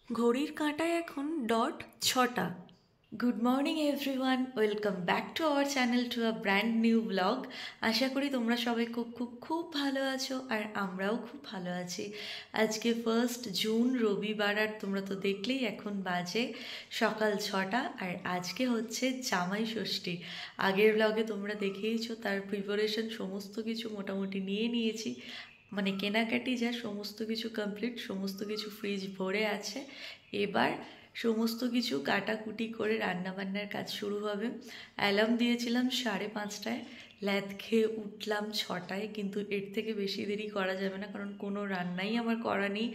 ঘড়ির কাঁটায় এখন ডট 6টা। Good morning everyone, welcome back to our channel to a brand new blog. আশা করি তোমরা সবাই খুব খুব খুব ভালো আছো আর আমরাও খুব ভালো আছি। আজকে 1 জুন রবিবার, আর তোমরা তো দেখলেই এখন বাজে সকাল 6টা। আর আজকে হচ্ছে জামাই ষষ্ঠী। আগের ব্লগে তোমরা দেখেইছো, তার প্রিপারেশন সমস্ত কিছু মোটামুটি নিয়ে নিয়েছি, মানে কেনাকাটি যা সমস্ত কিছু কমপ্লিট, সমস্ত কিছু ফ্রিজ ভরে আছে। এবার সমস্ত কিছু কাটাকুটি করে রান্নাবান্নার কাজ শুরু হবে। অ্যালার্ম দিয়েছিলাম 5:30টায়, ল্যাদ খেয়ে উঠলাম 6টায়, কিন্তু এর থেকে বেশি দেরি করা যাবে না, কারণ কোনো রান্নাই আমার করা নেই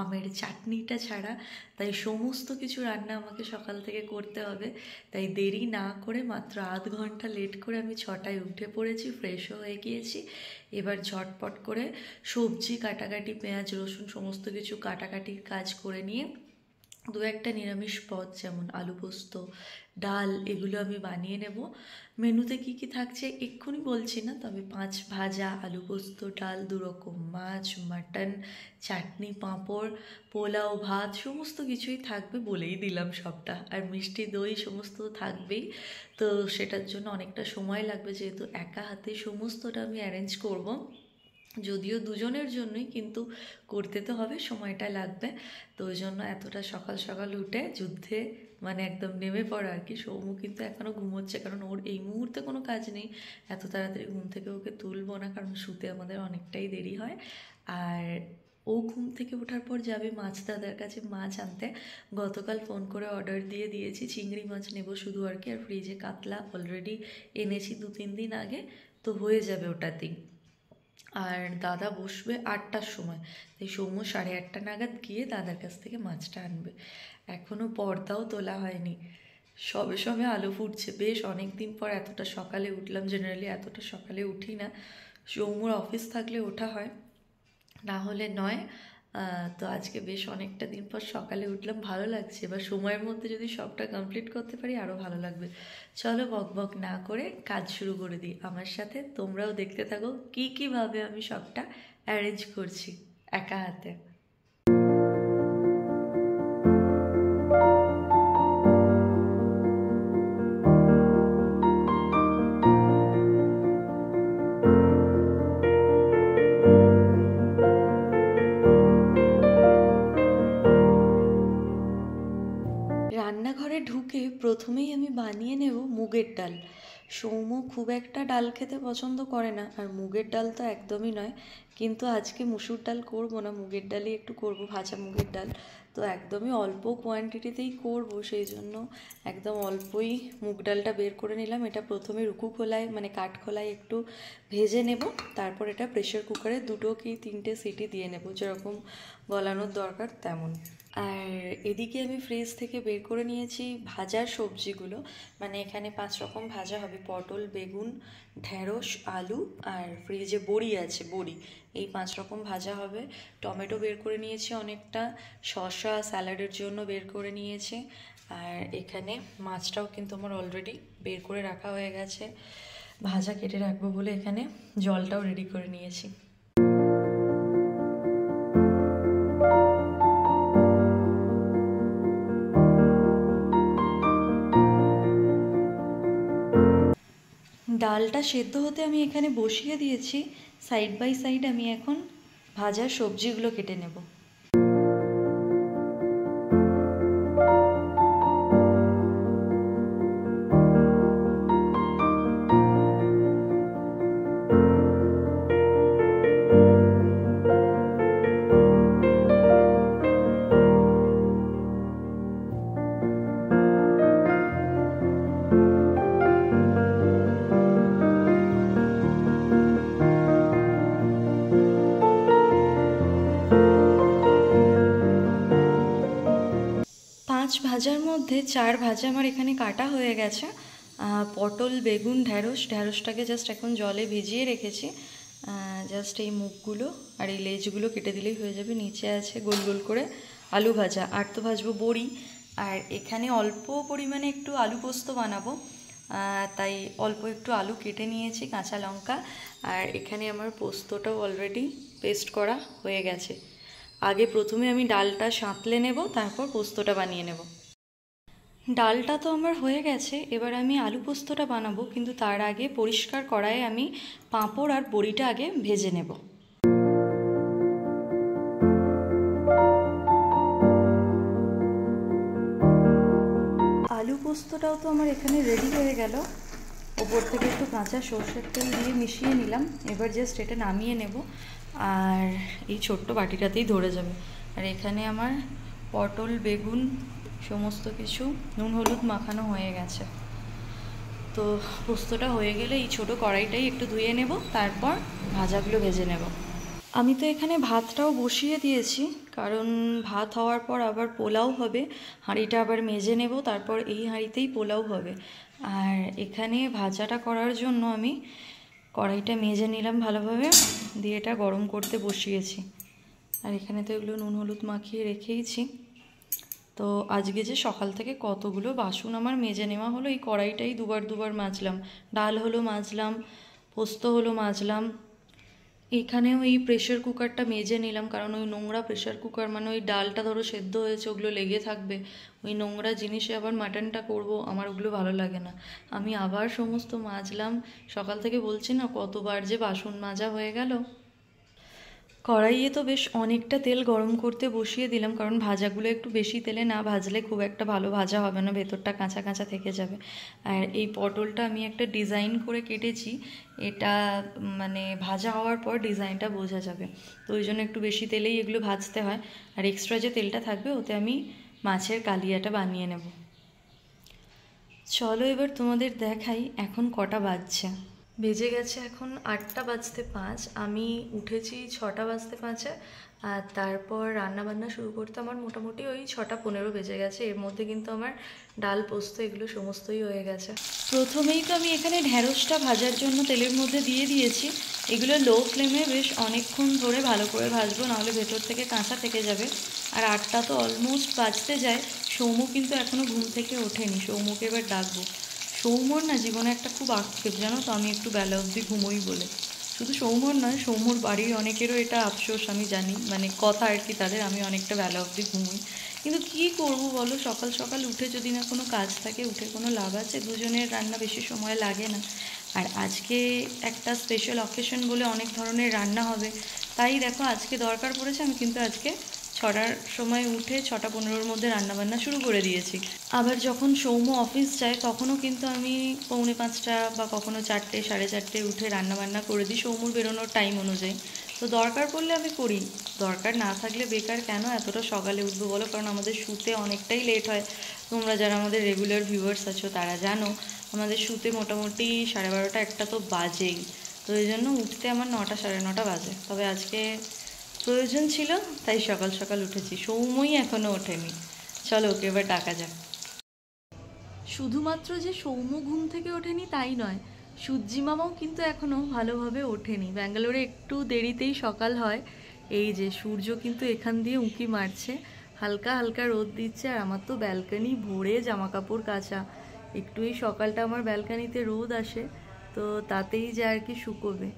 আমের চাটনিটা ছাড়া। তাই সমস্ত কিছু রান্না আমাকে সকাল থেকে করতে হবে। তাই দেরি না করে মাত্র আধ ঘন্টা লেট করে আমি 6টায় উঠে পড়েছি, ফ্রেশও হয়ে গিয়েছি। এবার ঝটপট করে সবজি কাটাকাটি, পেঁয়াজ রসুন সমস্ত কিছু কাটাকাটির কাজ করে নিয়ে দু একটা নিরামিষ পদ যেমন আলু পোস্ত, ডাল, এগুলো আমি বানিয়ে নেব। মেনুতে কি কি থাকছে এক্ষুনি বলছি না, তবে 5 ভাজা, আলু পোস্ত, ডাল, 2 রকম মাছ, মাটন, চাটনি, পাঁপড়, পোলাও, ভাত সমস্ত কিছুই থাকবে, বলেই দিলাম সবটা। আর মিষ্টি দই সমস্ত থাকবেই। তো সেটার জন্য অনেকটা সময় লাগবে, যেহেতু একা হাতে সমস্তটা আমি অ্যারেঞ্জ করব। যদিও দুজনের জন্যই, কিন্তু করতে তো হবে, সময়টা লাগবে। তো ওই জন্য এতটা সকাল সকাল উঠে যুদ্ধে মানে একদম নেমে পড়া আর কি। সৌম্য কিন্তু এখনও ঘুমোচ্ছে, কারণ ওর এই মুহূর্তে কোনো কাজ নেই। এত তাড়াতাড়ি ঘুম থেকে ওকে তুলবো না, কারণ শুতে আমাদের অনেকটাই দেরি হয়। আর ও ঘুম থেকে ওঠার পর যাবে মাছ দাদার কাছে মাছ আনতে। গতকাল ফোন করে অর্ডার দিয়ে দিয়েছি, চিংড়ি মাছ নেব শুধু আর কি। আর ফ্রিজে কাতলা অলরেডি এনেছি 2-3 দিন আগে, তো হয়ে যাবে ওটাতেই। আর দাদা বসবে 8টার সময়, তাই সৌম্য 8:30 নাগাদ গিয়ে দাদার কাছ থেকে মাছটা আনবে। এখনও পর্দাও তোলা হয়নি, সবে সবে আলো ফুটছে। বেশ অনেক দিন পর এতটা সকালে উঠলাম, জেনারেলি এতটা সকালে উঠি না। সৌম্যর অফিস থাকলে ওঠা হয়, না হলে নয়। তো আজকে বেশ অনেকটা দিন পর সকালে উঠলাম, ভালো লাগছে। এবার সময়ের মধ্যে যদি সবটা কমপ্লিট করতে পারি আরও ভালো লাগবে। চলো বক বক না করে কাজ শুরু করে দিই। আমার সাথে তোমরাও দেখতে থাকো কীভাবে আমি সবটা অ্যারেঞ্জ করছি একা হাতে। রান্নাঘরে ঢুকে প্রথমেই আমি বানিয়ে নেব মুগের ডাল। সৌম্য খুব একটা ডাল খেতে পছন্দ করে না, আর মুগের ডাল তো একদমই নয়। কিন্তু আজকে মুসুর ডাল করব না, মুগের ডালই একটু করব, ভাজা মুগের ডাল। তো একদমই অল্প কোয়ান্টিটিতেই করব, সেই জন্য একদম অল্পই মুগ ডালটা বের করে নিলাম। এটা প্রথমে রুকু খোলায় মানে কাঠ খোলায় একটু ভেজে নেব, তারপর এটা প্রেশার কুকারে 2 কি 3টে সিটি দিয়ে নেব, যেরকম গলানোর দরকার তেমন। আর এদিকে আমি ফ্রিজ থেকে বের করে নিয়েছি ভাজার সবজিগুলো, মানে এখানে 5 রকম ভাজা হবে: পটল, বেগুন, ঢ্যাঁড়স, আলু, আর ফ্রিজে বড়ি আছে, বড়ি। এই 5 রকম ভাজা হবে। টমেটো বের করে নিয়েছি অনেকটা, শসা স্যালাডের জন্য বের করে নিয়েছি। আর এখানে মাছটাও কিন্তু আমার অলরেডি বের করে রাখা হয়ে গেছে, ভাজা কেটে রাখবো বলে এখানে জলটাও রেডি করে নিয়েছি। ডালটা সেদ্ধ হতে আমি এখানে বসিয়ে দিয়েছি, সাইড বাই সাইড আমি এখন ভাজার সবজিগুলো কেটে নেব। 5 ভাজার মধ্যে 4 ভাজা আমার এখানে কাটা হয়ে গেছে। পটল, বেগুন, ঢ্যাঁড়সটাকে জাস্ট এখন জলে ভিজিয়ে রেখেছি। জাস্ট এই মুখগুলো আর এই লেজগুলো কেটে দিলেই হয়ে যাবে। নিচে আছে গোল গোল করে আলু ভাজা, আর তো ভাজবো বড়ি। আর এখানে অল্প পরিমাণে একটু আলু পোস্ত বানাবো, তাই অল্প একটু আলু কেটে নিয়েছি, কাঁচা লঙ্কা। আর এখানে আমার পোস্তটাও অলরেডি পেস্ট করা হয়ে গেছে। আগে প্রথমে আমি ডালটা সাঁতলে নেব, তারপর পোস্তটা বানিয়ে নেব। ডালটা তো আমার হয়ে গেছে, এবার আমি আলু পোস্তটা বানাবো, কিন্তু তার আগে পরিষ্কার কড়াইয়ে আমি পাঁপড় আর বড়িটা আগে ভেজে নেব। আলু পোস্তটাও তো আমার এখানে রেডি হয়ে গেল। ওপর থেকে একটু কাঁচা সর্ষের তেল দিয়ে মিশিয়ে নিলাম। এবার জাস্ট এটা নামিয়ে নেব, আর এই ছোট্ট বাটিটাতেই ধরে যাবে। আর এখানে আমার পটল, বেগুন সমস্ত কিছু নুন হলুদ মাখানো হয়ে গেছে। তো পোস্তটা হয়ে গেলে এই ছোটো কড়াইটাই একটু ধুয়ে নেব, তারপর ভাজাগুলো ভেজে নেব। আমি তো এখানে ভাতটাও বসিয়ে দিয়েছি, কারণ ভাত হওয়ার পর আবার পোলাও হবে। হাঁড়িটা আবার মেজে নেব, তারপর এই হাঁড়িতেই পোলাও হবে। আর এখানে ভাজাটা করার জন্য আমি কড়াইটা মেজে নিলাম ভালোভাবে, দিয়ে এটা গরম করতে বসিয়েছি। আর এখানে তো এগুলো নুন হলুদ মাখিয়ে রেখেইছি। তো আজকে যে সকাল থেকে কতগুলো বাসন আমার মেজে নেওয়া হলো, এই কড়াইটাই দুবার মাজলাম। ডাল হলো মাজলাম, পোস্ত হলো মাজলাম। এখানেও এই প্রেশার কুকারটা মেজে নিলাম, কারণ ওই নোংরা প্রেশার কুকার, মানে ওই ডালটা ধরো সেদ্ধ হয়েছে, ওগুলো লেগে থাকবে। ওই নোংরা জিনিসে আবার মাটনটা করব, আমার ওগুলো ভালো লাগে না। আমি আবার সমস্ত মাজলাম। সকাল থেকে বলছি না কতবার যে বাসন মাজা হয়ে গেল। কড়াইয়ে তো বেশ অনেকটা তেল গরম করতে বসিয়ে দিলাম, কারণ ভাজাগুলো একটু বেশি তেলে না ভাজলে খুব একটা ভালো ভাজা হবে না, ভেতরটা কাঁচা কাঁচা থেকে যাবে। আর এই পটলটা আমি একটা ডিজাইন করে কেটেছি, এটা মানে ভাজা হওয়ার পর ডিজাইনটা বোঝা যাবে। তো ওই জন্য একটু বেশি তেলেই এগুলো ভাজতে হয়। আর এক্সট্রা যে তেলটা থাকবে ওতে আমি মাছের কালিয়াটা বানিয়ে নেব। চলো এবার তোমাদের দেখাই এখন কটা বাজছে। বেজে গেছে এখন 8টা বাজতে 5। আমি উঠেছি 6টা বাজতে 5-এ। আর তারপর রান্নাবান্না শুরু করতে আমার মোটামুটি ওই 6টা 15 বেজে গেছে। এর মধ্যে কিন্তু আমার ডাল পোস্ত এগুলো সমস্তই হয়ে গেছে। প্রথমেই তো আমি এখানে ঢ্যাঁড়সটা ভাজার জন্য তেলের মধ্যে দিয়ে দিয়েছি। এগুলো লো ফ্লেমে বেশ অনেকক্ষণ ধরে ভালো করে ভাজবো, নাহলে ভেতর থেকে কাঁচা থেকে যাবে। আর 8টা তো অলমোস্ট বাজতে যায়। সৌম্য কিন্তু এখনও ঘুম থেকে ওঠেনি, সৌম্যকে এবার ডাকবো। সৌম্যর না জীবনে একটা খুব আক্ষেপ, জানো তো, আমি একটু বেলা অবধি ঘুমোই বলে। শুধু সৌম্যর নয়, সৌম্যর বাড়ির অনেকেরও এটা আফসোস, আমি জানি, মানে কথা আর কি তাদের, আমি অনেকটা বেলা অবধি ঘুমোই। কিন্তু কী করবো বলো, সকাল সকাল উঠে যদি না কোনো কাজ থাকে, উঠে কোনো লাভ আছে? দুজনের রান্না বেশি সময় লাগে না। আর আজকে একটা স্পেশাল অকেশন বলে অনেক ধরনের রান্না হবে, তাই দেখো আজকে দরকার পড়েছে। আমি কিন্তু আজকে 6টার সময় উঠে 6টা 15-এর মধ্যে রান্নাবান্না শুরু করে দিয়েছি। আবার যখন সৌম্য অফিস যায় তখনও কিন্তু আমি 4:45 বা কখনো 4টে 4:30 উঠে রান্নাবান্না করে দিই সৌম্যর বেরোনোর টাইম অনুযায়ী। তো দরকার পড়লে আমি করি, দরকার না থাকলে বেকার কেন এতটা সকালে উঠবো বলো? কারণ আমাদের শুতে অনেকটাই লেট হয়। তোমরা যারা আমাদের রেগুলার ভিউয়ার্স আছো তারা জানো আমাদের শুতে মোটামুটি 12:30 1টা তো বাজেই। তো এই জন্য উঠতে আমার 9টা 9:30 বাজে। তবে আজকে প্রয়োজন ছিল তাই সকাল সকাল উঠেছি। সৌম্যই এখনও ওঠেনি, চলো ওকে এবার ডাকা যাক। শুধুমাত্র যে সৌম্য ঘুম থেকে ওঠেনি তাই নয়, সূর্যি মামাও কিন্তু এখনও ভালোভাবে ওঠেনি। ব্যাঙ্গালোরে একটু দেরিতেই সকাল হয়। এই যে সূর্য কিন্তু এখান দিয়ে উঁকি মারছে, হালকা হালকা রোদ দিচ্ছে। আর আমার তো ব্যালকানি ভরে জামা কাপড় কাচা। একটু এই সকালটা আমার ব্যালকানিতে রোদ আসে, তো তাতেই যে আর কি শুকোবে।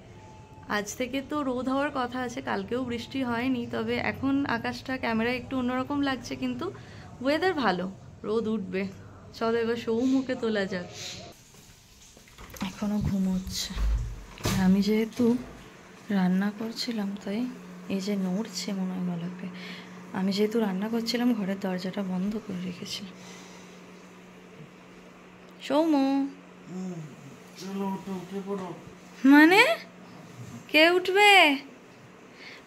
আজ থেকে তো রোদ হওয়ার কথা আছে, কালকেও বৃষ্টি হয়নি। তবে এখন আকাশটা ক্যামেরায় একটু অন্যরকম লাগছে, কিন্তু ওয়েদার ভালো, রোদ উঠবে। চলো এবার সৌমুখে তোলা যাক। এখনও ঘুমোচ্ছে। আর আমি যেহেতু রান্না করছিলাম তাই এই যে নড়ছে মনে হয় গলাকে। আমি যেহেতু রান্না করছিলাম ঘরের দরজাটা বন্ধ করে রেখেছিলাম। সৌম্য মানে কে উঠবে?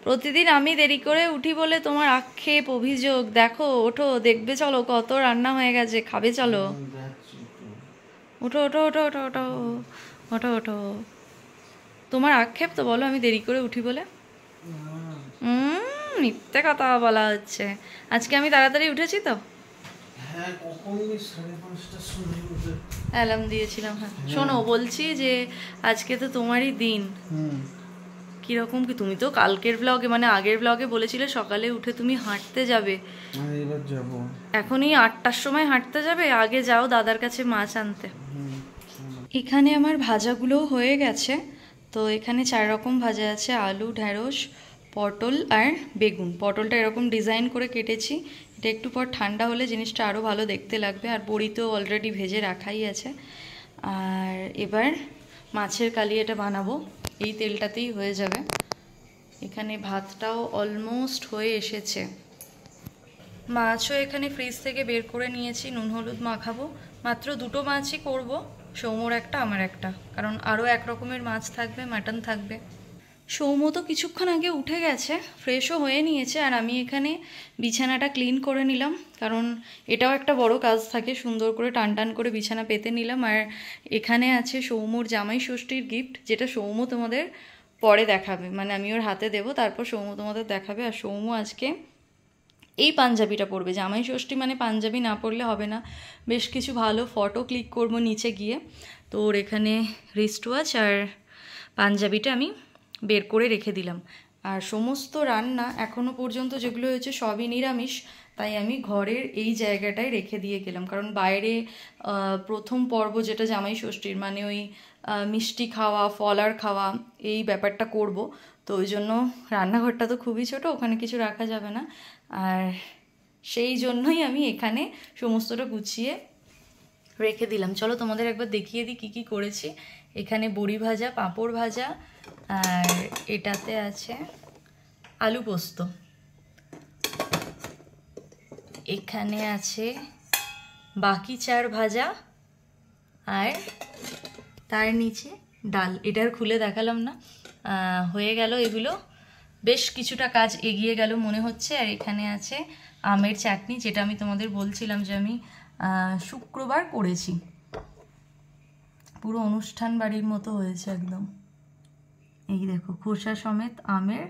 প্রতিদিন আমি দেরি করে উঠি বলে তোমার আক্ষেপ অভিযোগ। দেখো ওঠো, দেখবে চলো কত রান্না হয়ে গেছে, খাবে চলো। ওঠো ওঠো ওঠো ওঠো ওঠো ওঠো ওঠো। তোমার আক্ষেপ তো, বলো আমি দেরি করে উঠি বলে। মিথ্যে কথা বলা হচ্ছে। আজকে আমি তাড়াতাড়ি উঠেছি তো, অ্যালার্ম দিয়েছিলাম। হ্যাঁ শোনো, বলছি যে আজকে তো তোমারই দিন। কিরকম কি, তুমি তো কালকের ব্লগে মানে আগের ব্লগে বলেছিলে সকালে উঠে তুমি হাঁটতে যাবে। এবার যাব। এখনই 8টার সময় হাঁটতে যাবে? আগে যাও দাদার কাছে মাছ আনতে। এখানে আমার ভাজাগুলোও হয়ে গেছে। তো এখানে 4 রকম ভাজা আছে, আলু, ঢ্যাঁড়স, পটল আর বেগুন। পটলটা এরকম ডিজাইন করে কেটেছি, এটা একটু পর ঠান্ডা হলে জিনিসটা আরও ভালো দেখতে লাগবে। আর বড়ি তো অলরেডি ভেজে রাখাই আছে। আর এবার মাছের কালিয়াটা বানাবো, এই তেলটাতেই হয়ে যাবে। এখানে ভাতটাও অলমোস্ট হয়ে এসেছে। মাছও এখানে ফ্রিজ থেকে বের করে নিয়েছি, নুন হলুদ মাখাবো। মাত্র দুটো মাছই করব, সৌম্যর একটা আমার একটা, কারণ আরও এক রকমের মাছ থাকবে, মাটন থাকবে। সৌম্য তো কিছুক্ষণ আগে উঠে গেছে, ফ্রেশও হয়ে নিয়েছে। আর আমি এখানে বিছানাটা ক্লিন করে নিলাম, কারণ এটাও একটা বড় কাজ থাকে, সুন্দর করে টান টান করে বিছানা পেতে নিলাম। আর এখানে আছে সৌম্যর জামাই ষষ্ঠীর গিফট, যেটা সৌম্য তোমাদের পরে দেখাবে, মানে আমি ওর হাতে দেবো, তারপর সৌম্য তোমাদের দেখাবে। আর সৌম্য আজকে এই পাঞ্জাবিটা পরবে, জামাই ষষ্ঠী মানে পাঞ্জাবি না পরলে হবে না। বেশ কিছু ভালো ফটো ক্লিক করবো নিচে গিয়ে। তো ওর এখানে রিস্ট ওয়াচ আর পাঞ্জাবিটা আমি বের করে রেখে দিলাম। আর সমস্ত রান্না এখনও পর্যন্ত যেগুলো হয়েছে সবই নিরামিষ, তাই আমি ঘরের এই জায়গাটায় রেখে দিয়ে গেলাম। কারণ বাইরে প্রথম পর্ব যেটা জামাই ষষ্ঠীর, মানে ওই মিষ্টি খাওয়া, ফলার খাওয়া, এই ব্যাপারটা করব। তো ওই জন্য রান্নাঘরটা তো খুবই ছোট, ওখানে কিছু রাখা যাবে না। আর সেই জন্যই আমি এখানে সমস্তটা গুছিয়ে রেখে দিলাম। চলো তোমাদের একবার দেখিয়ে দিই কী কী করেছি। এখানে বড়ি ভাজা, পাঁপড় ভাজা, আর এটাতে আছে আলু পোস্ত। এখানে আছে বাকি চার ভাজা, আর তার নিচে ডাল। এটার খুলে দেখালাম না, হয়ে গেল এগুলো। বেশ কিছুটা কাজ এগিয়ে গেল মনে হচ্ছে। আর এখানে আছে আমের চাটনি, যেটা আমি তোমাদের বলছিলাম যে আমি শুক্রবার করেছি। পুরো অনুষ্ঠান বাড়ির মতো হয়েছে একদম। এই দেখো, খোসা সমেত আমের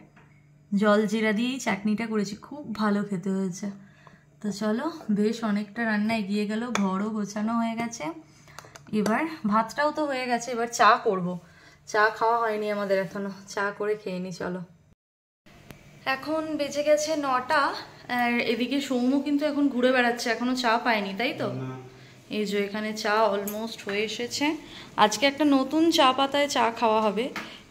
জলজিরা দিয়ে এই চাটনিটা করেছি, খুব ভালো খেতে হয়েছে। তো চলো, বেশ অনেকটা রান্না এগিয়ে গেল, ঘরও গোছানো হয়ে গেছে। এবার ভাতটাও তো হয়ে গেছে, এবার চা করব। চা খাওয়া হয়নি আমাদের এখনো, চা করে খেয়ে নি। চলো, এখন বেজে গেছে 9টা। আর এদিকে সৌম্য কিন্তু এখন ঘুরে বেড়াচ্ছে, এখনো চা পায়নি, তাই তো? এই যে এখানে চা অলমোস্ট হয়ে এসেছে। আজকে একটা নতুন চা পাতায় চা খাওয়া হবে।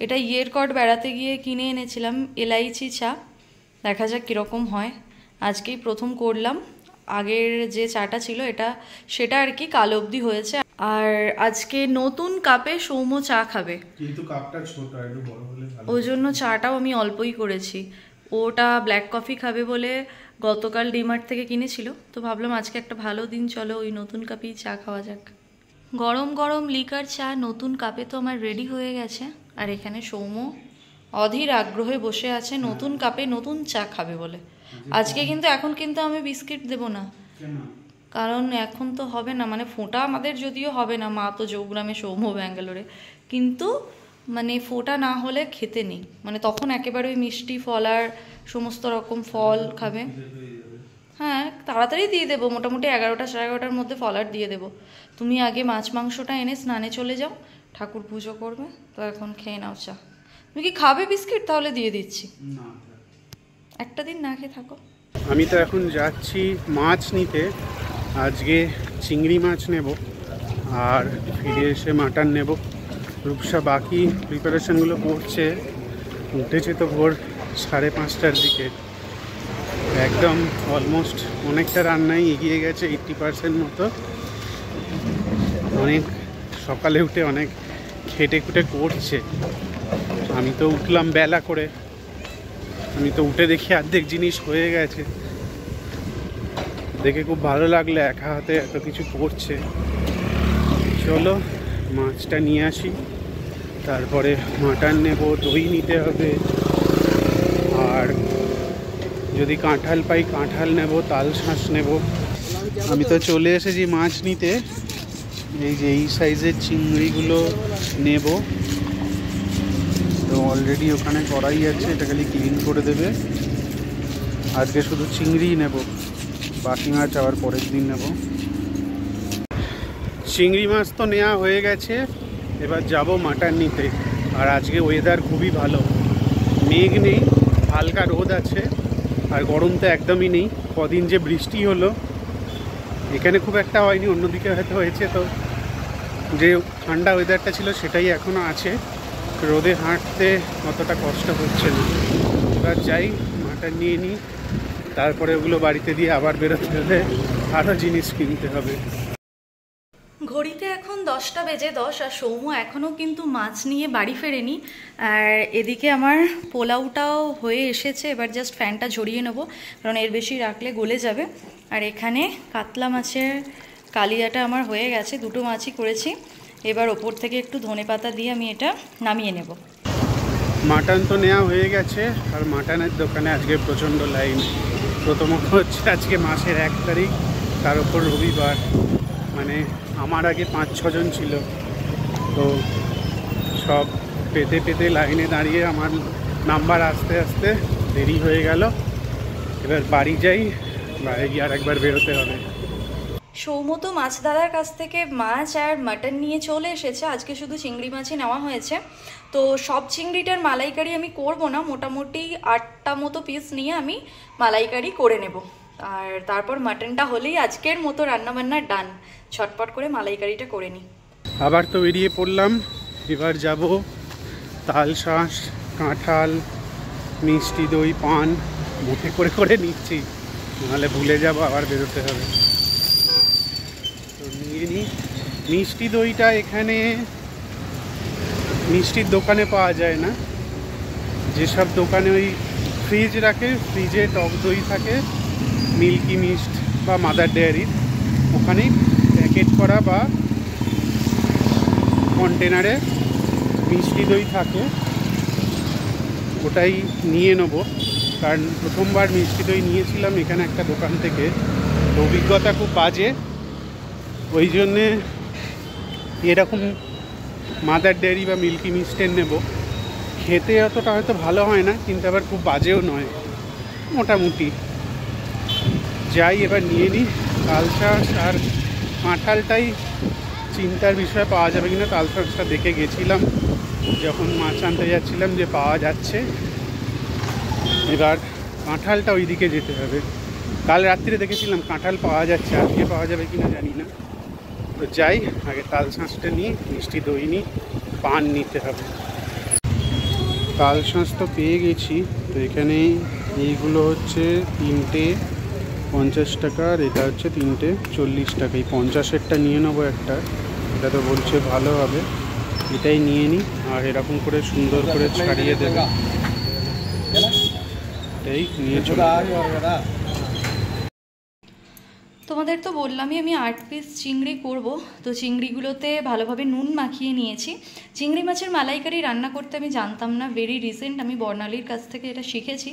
এটা ইয়েরকড বেড়াতে গিয়ে কিনে এনেছিলাম, এলাইচি চা। দেখা যাক কীরকম হয়। আজকেই প্রথম করলাম, আগের যে চাটা ছিল সেটা আর কি কাল অবধি হয়েছে। আর আজকে নতুন কাপে সৌম্য চা খাবে, কিন্তু কাপটা ছোট, একটু বড় হলে ভালো। ওই জন্য চাটাও আমি অল্পই করেছি। ওটা ব্ল্যাক কফি খাবে বলে গতকাল ডিমার্ট থেকে কিনেছিল, তো ভাবলাম আজকে একটা ভালো দিন, চলো ওই নতুন কাপেই চা খাওয়া যাক। গরম গরম লিকার চা নতুন কাপে তো আমার রেডি হয়ে গেছে। আর এখানে সৌম্য অধীর আগ্রহে বসে আছে নতুন কাপে নতুন চা খাবে বলে। আজকে কিন্তু এখন কিন্তু আমি বিস্কিট দেবো না, কারণ এখন তো হবে না, মানে ফোঁটা আমাদের যদিও হবে না, মা তো জৌগ্রামে, সৌম্য ব্যাঙ্গালোরে, কিন্তু মানে ফোঁটা না হলে খেতে নেই, মানে তখন একেবারে ওই মিষ্টি ফলার সমস্ত রকম ফল খাবে। হ্যাঁ, তাড়াতাড়ি দিয়ে দেবো, মোটামুটি 11টা সাড়ে 11টার মধ্যে ফলার দিয়ে দেবো। তুমি আগে মাছ মাংসটা এনে স্নানে চলে যাও, ঠাকুর পুজো করবে, তো এখন খেয়ে নাও চা। তুমি কি খাবে বিস্কিট? তাহলে দিয়ে দিচ্ছি, একটা দিন না খেয়ে থাকো। আমি তো এখন যাচ্ছি মাছ নিতে, আজকে চিংড়ি মাছ নেব, আর ফিরে এসে মাটন নেব। রূপসা বাকি প্রিপারেশনগুলো করছে, উঠেছে তো ভোর 5:30টার দিকে। একদম অলমোস্ট অনেকটা রান্নাই এগিয়ে গেছে, 80% মতো। অনেক সকালে উঠে অনেক খেটে খুটে করছে। আমি তো উঠলাম বেলা করে, আমি তো উঠে দেখি অর্ধেক জিনিস হয়ে গেছে, দেখে খুব ভালো লাগলো, একা হাতে এত কিছু করছে। চলো মাছটা নিয়ে আসি, তারপরে মাটন নেব, দই নিতে হবে, আর যদি কাঁঠাল পাই কাঁঠাল নেব, তাল শাঁস নেব। আমি তো চলে এসেছি মাছ নিতে। এই যে এই সাইজের চিংড়িগুলো নেব, তো অলরেডি ওখানে করাই আছে, এটা খালি ক্লিন করে দেবে। আজকে শুধু চিংড়িই নেব, বাকি মাছ আবার পরের দিন নেব। চিংড়ি মাছ তো নেওয়া হয়ে গেছে, এবার যাব মাটন নিতে। আর আজকে ওয়েদার খুবই ভালো, মেঘ নেই, হালকা রোদ আছে, আর গরম তো একদমই নেই। কদিন যে বৃষ্টি হলো, এখানে খুব একটা হয়নি, অন্যদিকে হয়তো হয়েছে। তো যে ঠান্ডা ওয়েদারটা ছিল সেটাই এখনও আছে, রোদে হাঁটতে অতটা কষ্ট হচ্ছে না। এবার যাই মাটন নিয়ে নিই, তারপরে ওগুলো বাড়িতে দিয়ে আবার বেরোতে হবে, আরও জিনিস কিনতে হবে। ঘড়িতে এখন 10টা বেজে 10 আর সৌম্য এখনও কিন্তু মাছ নিয়ে বাড়ি ফেরেনি। আর এদিকে আমার পোলাওটাও হয়ে এসেছে, এবার জাস্ট ফ্যানটা ঝরিয়ে নেবো কারণ এর বেশি রাখলে গলে যাবে। আর এখানে কাতলা মাছের কালিয়াটা আমার হয়ে গেছে, দুটো মাছই করেছি। এবার ওপর থেকে একটু ধনেপাতা দিয়ে আমি এটা নামিয়ে নেব। মাটন তো নেওয়া হয়ে গেছে, আর মাটনের দোকানে আজকে প্রচণ্ড লাইন। প্রথমত হচ্ছে আজকে মাসের 1 তারিখ, তার উপর রবিবার, মানে আমার আগে 5-6 জন ছিল, তো সব পেতে পেতে লাইনে দাঁড়িয়ে আমার নাম্বার আসতে আসতে দেরি হয়ে গেল। এবার বাড়ি যাই, বাড়ি গিয়ে আর একবার বেরোতে হবে। সৌম্য তো মাছ দাদার কাছ থেকে মাছ আর মাটন নিয়ে চলে এসেছে, আজকে শুধু চিংড়ি মাছই নেওয়া হয়েছে। তো সব চিংড়িটার মালাইকারি আমি করব না, মোটামুটি 8টা মতো পিস নিয়ে আমি মালাইকারি করে নেব। আর তারপর মাটনটা হলেই আজকের মতো রান্নাবান্না ডান, ছটপট করে মালাইকারিটা করে নিই। আবার তো বেরিয়ে পড়লাম, এবার যাব তালশাঁস, কাঁঠাল, মিষ্টি দই, পান মুখে করে করে নিচ্ছি, নাহলে ভুলে যাব, আবার বেরোতে হবে। তো নিয়ে নিই। মিষ্টি দইটা এখানে মিষ্টির দোকানে পাওয়া যায় না, যেসব দোকানে ওই ফ্রিজ রাখে, ফ্রিজে টক দই থাকে, মিল্কি মিস্ট বা মাদার ডেয়ারির, ওখানেই প্যাকেট করা বা কন্টেনারে মিষ্টি দই থাকে, ওটাই নিয়ে নেব। কারণ প্রথমবার মিষ্টি দই নিয়েছিলাম এখানে একটা দোকান থেকে, অভিজ্ঞতা খুব বাজে, ওই জন্যে এরকম মাদার ডেয়ারি বা মিল্কি মিস্টের নেব। খেতে অতটা হয়তো ভালো হয় না, কিন্তু আবার খুব বাজেও নয়, মোটামুটি। যাই এবার নিয়ে নিই। তালশাঁস আর কাঁঠালটাই চিন্তার বিষয়, পাওয়া যাবে কিনা। তালশাঁসটা দেখে গেছিলাম যখন মাছ আনতে যাচ্ছিলাম যে পাওয়া যাচ্ছে, এবার কাঁঠালটা ওই দিকে যেতে হবে। কাল রাত্রিরে দেখেছিলাম কাঁঠাল পাওয়া যাচ্ছে, আজকে পাওয়া যাবে কিনা জানি না। তো যাই, আগে তালশাঁসটা নিই, মিষ্টি দই নিই, পান নিতে হবে। তালশাঁস তো পেয়ে গেছি, তো এখানে এইগুলো হচ্ছে 3টে 50 টাকা, আর এটা হচ্ছে 3টে 40 টাকা। এই 50-এরটা নিয়ে নেবো একটা, এটা তো বলছে ভালো হবে, এটাই নিয়ে নিই। আর এরকম করে সুন্দর করে ছাড়িয়ে দেবে, এটাই নিয়ে চলে। তোমাদের তো বললামই আমি 8 পিস চিংড়ি করব, তো চিংড়িগুলোতে ভালোভাবে নুন মাখিয়ে নিয়েছি। চিংড়ি মাছের মালাইকারি রান্না করতে আমি জানতাম না, ভেরি রিসেন্ট আমি বর্ণালীর কাছ থেকে এটা শিখেছি।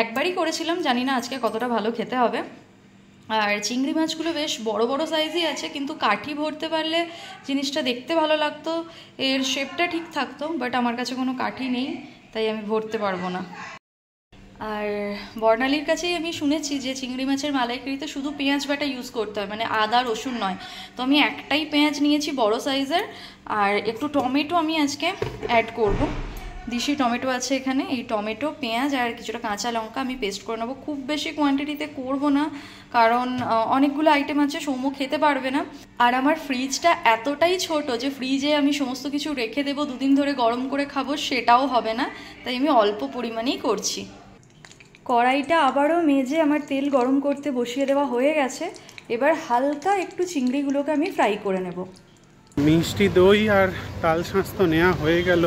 একবারই করেছিলাম, জানি না আজকে কতটা ভালো খেতে হবে। আর চিংড়ি মাছগুলো বেশ বড় বড় সাইজই আছে, কিন্তু কাঠি ভরতে পারলে জিনিসটা দেখতে ভালো লাগতো, এর শেপটা ঠিক থাকতো, বাট আমার কাছে কোনো কাঠি নেই, তাই আমি ভরতে পারবো না। আর বর্ণালীর কাছেই আমি শুনেছি যে চিংড়ি মাছের মালাইকারিতে শুধু পেঁয়াজ বাটা ইউজ করতে হয়, মানে আদা রসুন নয়। তো আমি একটাই পেঁয়াজ নিয়েছি বড় সাইজের, আর একটু টমেটো আমি আজকে অ্যাড করব। দেশি টমেটো আছে এখানে, এই টমেটো, পেঁয়াজ আর কিছুটা কাঁচা লঙ্কা আমি পেস্ট করে নেবো। খুব বেশি কোয়ান্টিটিতে করব না, কারণ অনেকগুলো আইটেম আছে, সৌম্য খেতে পারবে না। আর আমার ফ্রিজটা এতটাই ছোট যে ফ্রিজে আমি সমস্ত কিছু রেখে দেবো, 2 দিন ধরে গরম করে খাবো, সেটাও হবে না, তাই আমি অল্প পরিমাণেই করছি। কড়াইটা আবারও মেজে আমার তেল গরম করতে বসিয়ে দেওয়া হয়ে গেছে। এবার হালকা একটু চিংড়িগুলোকে আমি ফ্রাই করে নেব। মিষ্টি দই আর তালশাঁস তো নেওয়া হয়ে গেল,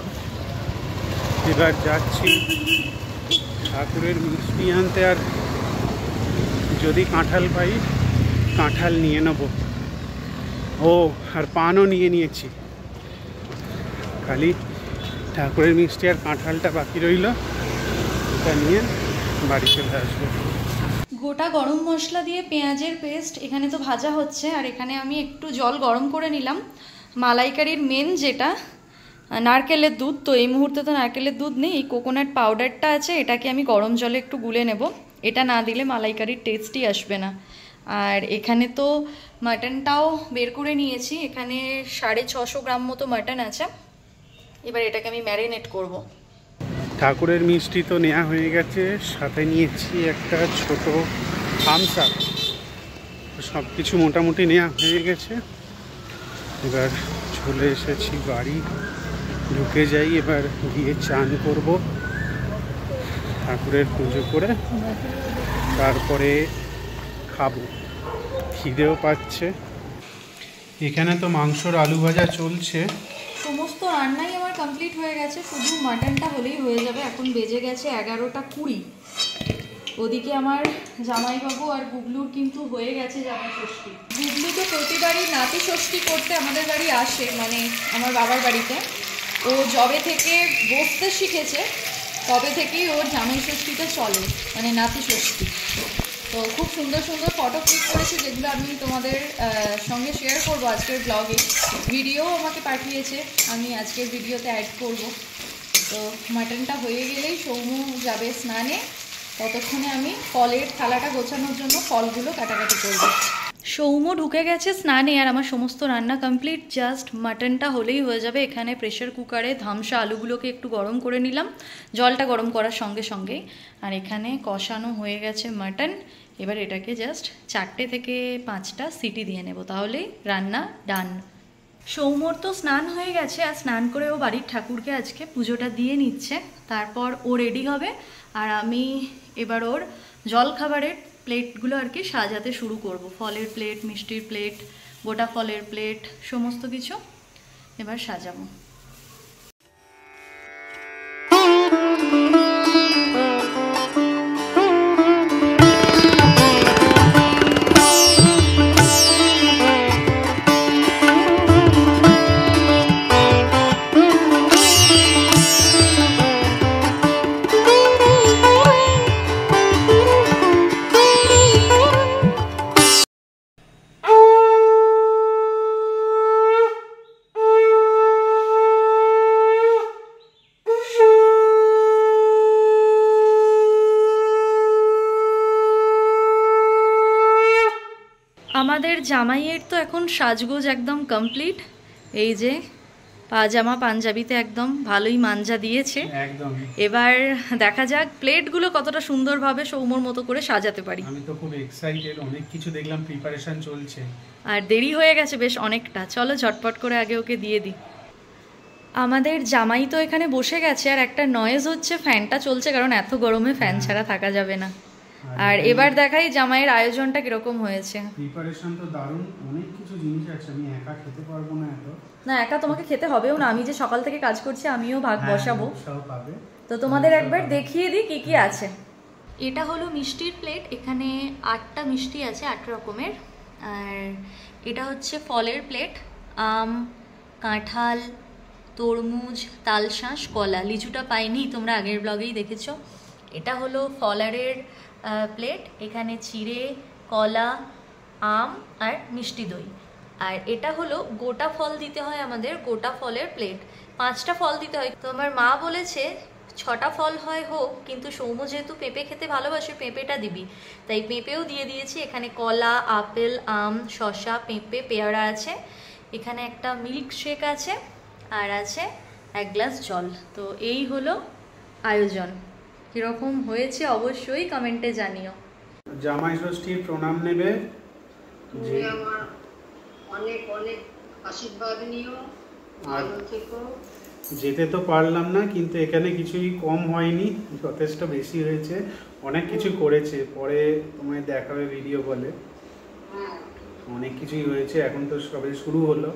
এবার যাচ্ছি ঠাকুরের মিষ্টি আনতে। আর যদি কাঁঠাল পাই, কাঁঠাল নিয়ে নেব। ও, আর পানও নিয়ে নিয়েছি, খালি ঠাকুরের মিষ্টি আর কাঁঠালটা বাকি রইল, এটা নিয়ে বাড়ি চলে আসবো। গোটা গরম মশলা দিয়ে পেঁয়াজের পেস্ট এখানে তো ভাজা হচ্ছে, আর এখানে আমি একটু জল গরম করে নিলাম। মালাইকারির মেন যেটা নারকেলের দুধ, তো এই মুহূর্তে তো নারকেলের দুধ নেই, এই কোকোনাট পাউডারটা আছে, এটাকে আমি গরম জলে একটু গুলে নেব। এটা না দিলে মালাইকারির টেস্টই আসবে না। আর এখানে তো মাটনটাও বের করে নিয়েছি, এখানে 650 গ্রাম মতো মাটন আছে। এবার এটাকে আমি ম্যারিনেট করব। ঠাকুরের মিষ্টি তো নেওয়া হয়ে গেছে, সাথে নিয়েছি একটা ছোট থামস আপ। সব কিছু মোটামুটি নেওয়া হয়ে গেছে, এবার চলে এসেছি বাড়ি, ঢুকে যাই, এবার গিয়ে চান করব। ঠাকুরের পুজো করে তারপরে খাবো, খিদেও পাচ্ছে। এখানে তো মাংসর আলু ভাজা চলছে। সমস্ত রান্নাই আমার কমপ্লিট হয়ে গেছে, শুধু মাটনটা হলেই হয়ে যাবে। এখন বেজে গেছে 11:20। ওদিকে আমার জামাইবাবু আর গুগলুর কিন্তু হয়ে গেছে জামাই ষষ্ঠী। গুগলু তো প্রতিবারই নাতি ষষ্ঠী করতে আমাদের বাড়ি আসে, মানে আমার বাবার বাড়িতে। ও যবে থেকে বসতে শিখেছে তবে থেকেই ওর জামাই ষষ্ঠীটা চলে, মানে নাতি ষষ্ঠী। তো খুব সুন্দর সুন্দর ফটো ক্লিক করেছে, যেগুলো আমি তোমাদের সঙ্গে শেয়ার করবো আজকের ব্লগে। ভিডিও আমাকে পাঠিয়েছে, আমি আজকের ভিডিওতে অ্যাড করব। তো মাটনটা হয়ে গেলেই সৌম্য যাবে স্নানে, ততক্ষণে আমি ফলের থালাটা গোছানোর জন্য ফলগুলো কাটাকাটি করব। সৌম্য ঢুকে গেছে স্নানে আর আমার সমস্ত রান্না কমপ্লিট, জাস্ট মাটনটা হলেই হয়ে যাবে। এখানে প্রেশার কুকারে ধামসা আলুগুলোকে একটু গরম করে নিলাম, জলটা গরম করার সঙ্গে সঙ্গেই। আর এখানে কষানো হয়ে গেছে মাটন। এবার এটাকে জাস্ট 4 থেকে 5টা সিটি দিয়ে নেব, তাহলেই রান্না ডান। সৌম্যর তো স্নান হয়ে গেছে, আর স্নান করে ও বাড়ির ঠাকুরকে আজকে পুজোটা দিয়ে নিচ্ছে। তারপর ও রেডি হবে, আর আমি এবার ওর জলখাবারের প্লেটগুলো আর কি সাজাতে শুরু করব। ফলের প্লেট, মিষ্টির প্লেট, গোটা ফলের প্লেট, সমস্ত কিছু এবার সাজাবো। আমাদের জামাইয়ের তো এখন সাজগোজ একদম কমপ্লিট। এই যে পাজামা পাঞ্জাবিতে একদম ভালোই মাঞ্জা দিয়েছে। একদম। এবার দেখা যাক প্লেটগুলো কতটা সুন্দরভাবে সৌম্যর মতো করে সাজাতে পারি। আমি তো খুব এক্সাইটেড, অনেক কিছু দেখলাম, প্রিপারেশন চলছে। আর দেরি হয়ে গেছে বেশ অনেকটা, চলো ঝটপট করে আগে ওকে দিয়ে দিই। আমাদের জামাই তো এখানে বসে গেছে, আর একটা নয়েজ হচ্ছে, ফ্যানটা চলছে, কারণ এত গরমে ফ্যান ছাড়া থাকা যাবে না। আর এবার দেখাই জামাইয়ের আয়োজনটা কিরকম হয়েছে। প্রিপারেশন তো দারুণ, অনেক কিছু জিনিস আছে, আমি একা খেতে পারবো না এত। না, একা তোমাকে খেতে হবেও না, আমি যে সকাল থেকে কাজ করছি আমিও ভাগ বসাবো। সব পাবে। তো তোমাদের একবার দেখিয়ে দিই কি কি আছে। এটা হলো মিষ্টির প্লেট, এখানে 8টা মিষ্টি আছে, 8 রকমের। আর এটা হচ্ছে ফলের প্লেট, আম, কাঁঠাল, তরমুজ, তালশাঁস, কলা। লিচুটা পাইনি, তোমরা আগের ব্লগেই দেখেছো। এটা হলো ফলারের প্লেট, এখানে চিড়ে, কলা, আম আর মিষ্টি দই। আর এটা হলো গোটা ফল দিতে হয় আমাদের, গোটা ফলের প্লেট। 5টা ফল দিতে হয়। তো আমার মা বলেছে 6টা ফল হয় হোক, কিন্তু সৌম্য যেহেতু পেঁপে খেতে ভালোবাসে, পেঁপেটা দিবি, তাই পেঁপেও দিয়ে দিয়েছি। এখানে কলা, আপেল, আম, শসা, পেঁপে, পেয়ারা আছে। এখানে একটা মিল্ক শেক আছে, আর আছে 1 গ্লাস জল। তো এই হলো আয়োজন। কীরকম হয়েছে অবশ্যই কমেন্টে জানিও। জামাই ষষ্ঠীর প্রণাম নেবে, তুমি আমার অনেক অনেক আশীর্বাদ নিও, ভালো থেকো। যেতে তো পারলাম না, কিন্তু এখানে কিছুই কম হয়নি, যথেষ্ট বেশি হয়েছে, অনেক কিছু করেছে, পরে তোমায় দেখাবে ভিডিও কলে। হ্যাঁ, অনেক কিছুই হয়েছে, এখন তো সবে শুরু হলো।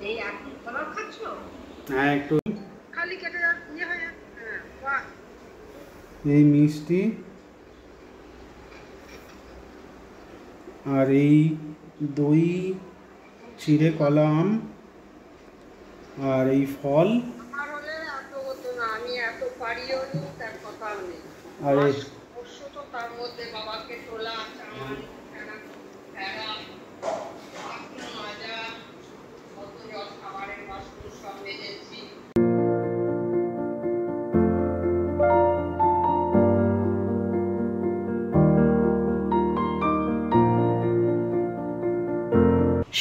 এই এখন খাবার খাচ্ছ? হ্যাঁ, একটু খালি কেটে ইয়ে হয়ে হ্যাঁ, বাহ। এই মিষ্টি আর এই দই, চিড়ে, কলা, আম আর এই ফল। আমার হলে এত হতো না, আমি এত পারিও নি, তার কথাও নেই। আর পরশু তো তার মধ্যে বাবাকে তোলা, চামান, ফেরা, বাসন মাজা, কত জল খাবারের বাসন সব মেজেছি।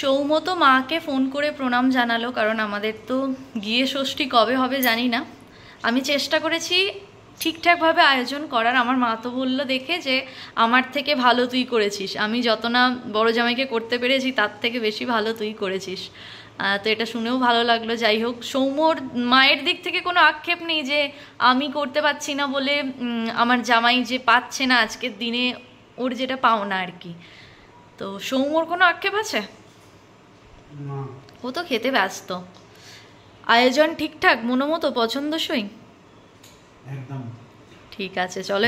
সৌম্য তো মাকে ফোন করে প্রণাম জানালো, কারণ আমাদের তো গিয়ে ষষ্ঠী কবে হবে জানি না। আমি চেষ্টা করেছি ঠিকঠাকভাবে আয়োজন করার। আমার মা তো বললো দেখে যে আমার থেকে ভালো তুই করেছিস, আমি যত না বড় জামাইকে করতে পেরেছি তার থেকে বেশি ভালো তুই করেছিস। তো এটা শুনেও ভালো লাগলো। যাই হোক, সৌম্যর মায়ের দিক থেকে কোনো আক্ষেপ নেই যে আমি করতে পারছি না বলে আমার জামাই যে পাচ্ছে না আজকের দিনে ওর যেটা পাওনা আর কি। তো সৌম্যর কোনো আক্ষেপ আছে? ও তো খেতে ব্যস্ত। আয়োজন ঠিকঠাক, মনোমতো, পছন্দসই? একদম ঠিক আছে, চলো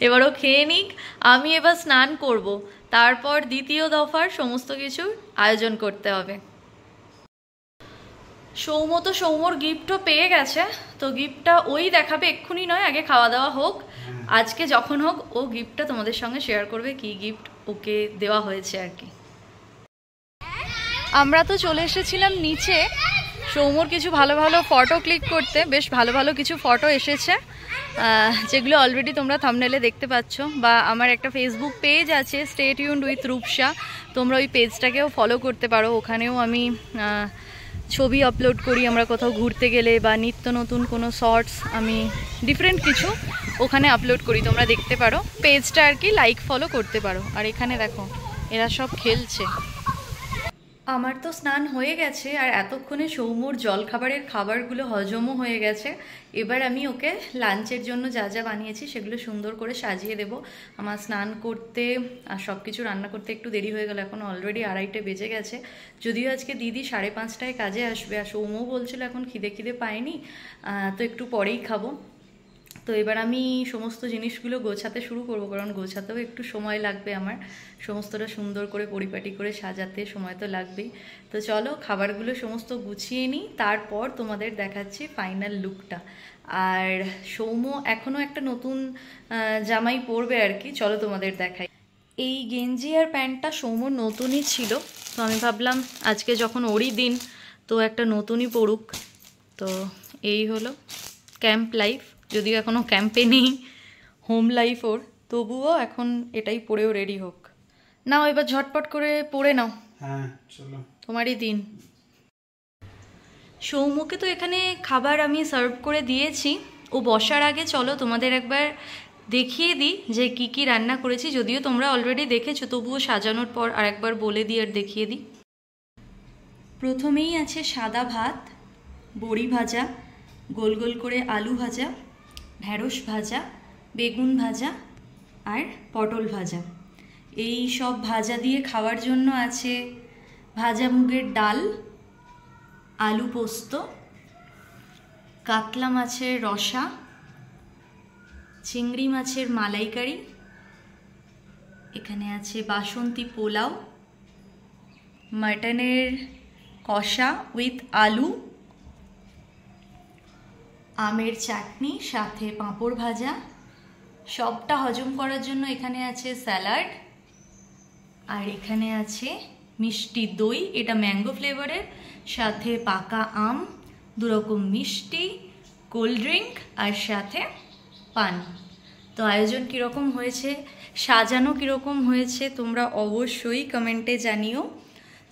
এবারও খেয়ে নিক। আমি এবার স্নান করব, তারপর দ্বিতীয় দফার সমস্ত কিছুর আয়োজন করতে হবে। সৌম্যর গিফটও পেয়ে গেছে, তো গিফটটা ওই দেখাবে, এক্ষুনি নয়, আগে খাওয়া দাওয়া হোক। আজকে যখন হোক ও গিফটটা তোমাদের সঙ্গে শেয়ার করবে, কি গিফট ওকে দেওয়া হয়েছে আর কি। আমরা তো চলে এসেছিলাম নিচে সৌম্যর কিছু ভালো ভালো ফটো ক্লিক করতে। বেশ ভালো ভালো কিছু ফটো এসেছে, যেগুলো অলরেডি তোমরা থাম্বনেলে দেখতে পাচ্ছ। বা আমার একটা ফেসবুক পেজ আছে, স্টে টিউনড উইথ রূপসা, তোমরা ওই পেজটাকেও ফলো করতে পারো। ওখানেও আমি ছবি আপলোড করি, আমরা কোথাও ঘুরতে গেলে বা নিত্য নতুন কোনো শর্টস, আমি ডিফারেন্ট কিছু ওখানে আপলোড করি, তোমরা দেখতে পারো। পেজটা আর কি লাইক ফলো করতে পারো। আর এখানে দেখো এরা সব খেলছে। আমার তো স্নান হয়ে গেছে, আর এতক্ষণে সৌম্যর জলখাবারের খাবারগুলো হজমও হয়ে গেছে। এবার আমি ওকে লাঞ্চের জন্য যা যা বানিয়েছি সেগুলো সুন্দর করে সাজিয়ে দেব। আমার স্নান করতে আর সব কিছু রান্না করতে একটু দেরি হয়ে গেল, এখন অলরেডি 2:30 বেজে গেছে। যদিও আজকে দিদি 5:30টায় কাজে আসবে, আর সৌম্যও বলছিল এখন খিদে পায়নি, তো একটু পরেই খাবো। তো এবার আমি সমস্ত জিনিসগুলো গোছাতে শুরু করব, কারণ গোছাতেও একটু সময় লাগবে আমার, সমস্তটা সুন্দর করে পরিপাটি করে সাজাতে সময় তো লাগবেই। তো চলো খাবারগুলো সমস্ত গুছিয়ে নিই, তারপর তোমাদের দেখাচ্ছি ফাইনাল লুকটা। আর সৌম্য এখনও একটা নতুন জামাই পরবে আর কি, চলো তোমাদের দেখাই। এই গেঞ্জি আর প্যান্টটা সৌম্যর নতুনই ছিল, তো আমি ভাবলাম আজকে যখন ওরই দিন তো একটা নতুনই পরুক। তো এই হলো ক্যাম্প লাইফ, যদিও এখনও ক্যাম্পে নেই, হোম লাইফ ওর, তবুও এখন এটাই পরেও রেডি হোক। নাও এবার ঝটপট করে পরে নাও। হ্যাঁ চলো, তোমারই দিন। সৌম্যকে তো এখানে খাবার আমি সার্ভ করে দিয়েছি, ও বসার আগে চলো তোমাদের একবার দেখিয়ে দিই যে কি কি রান্না করেছি। যদিও তোমরা অলরেডি দেখেছো, তবুও সাজানোর পর আর একবার বলে দিই আর দেখিয়ে দিই। প্রথমেই আছে সাদা ভাত, বড়ি ভাজা, গোল গোল করে আলু ভাজা, ঢ্যাঁড়স ভাজা, বেগুন ভাজা আর পটল ভাজা। এই সব ভাজা দিয়ে খাওয়ার জন্য আছে ভাজা মুগের ডাল, আলু পোস্ত, কাতলা মাছের রসা, চিংড়ি মাছের মালাইকারি, এখানে আছে বাসন্তী পোলাও, মাটনের কষা উইথ আলু, আমের চাটনি, সাথে পাঁপড় ভাজা। সবটা হজম করার জন্য এখানে আছে স্যালাড, আর এখানে আছে মিষ্টি দই, এটা ম্যাঙ্গো ফ্লেভারের, সাথে পাকা আম, 2 রকম মিষ্টি, কোল্ড ড্রিঙ্ক আর সাথে পান। তো আয়োজন কীরকম হয়েছে, সাজানো কীরকম হয়েছে তোমরা অবশ্যই কমেন্টে জানিও।